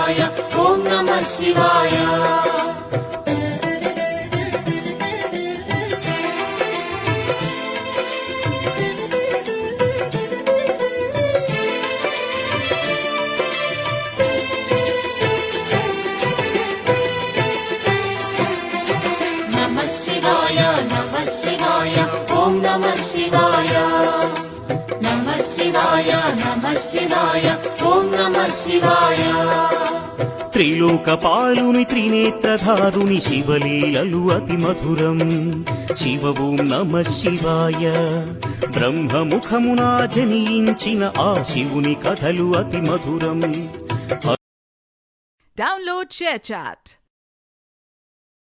శివాయ ఓం నమః శివాయ. నమః శివాయ నమః శివాయ ఓం నమః శివాయ. నమః శివాయ నమః శివాయ ఓం నమః శివాయ. త్రిలోకపాలుని త్రినేత్రధారుని శివలీలలు అతి మధురం. శివ ఓం నమః శివాయ. బ్రహ్మముఖమున జనించిన ఆ శివుని కథలు అతి మధురం. Download ShareChat.